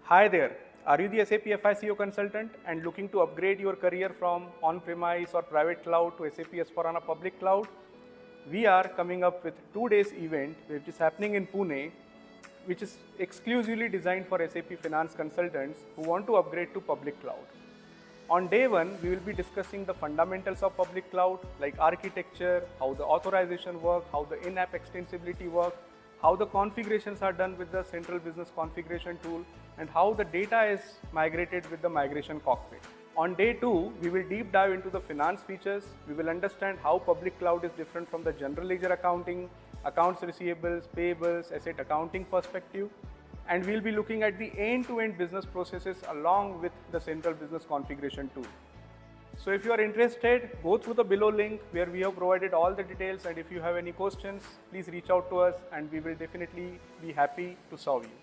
Hi there, are you the SAP FICO consultant and looking to upgrade your career from on-premise or private cloud to SAP S/4HANA public cloud? We are coming up with 2 days event which is happening in Pune, which is exclusively designed for SAP finance consultants who want to upgrade to public cloud. On day 1, we will be discussing the fundamentals of public cloud like architecture, how the authorization work, how the in-app extensibility work, how the configurations are done with the central business configuration tool, and how the data is migrated with the migration cockpit. On day 2, we will deep dive into the finance features. We will understand how public cloud is different from the general ledger accounting, accounts receivables, payables, asset accounting perspective. And we'll be looking at the end-to-end business processes along with the central business configuration tool. So if you are interested, go through the below link where we have provided all the details, and if you have any questions, please reach out to us and we will definitely be happy to solve you.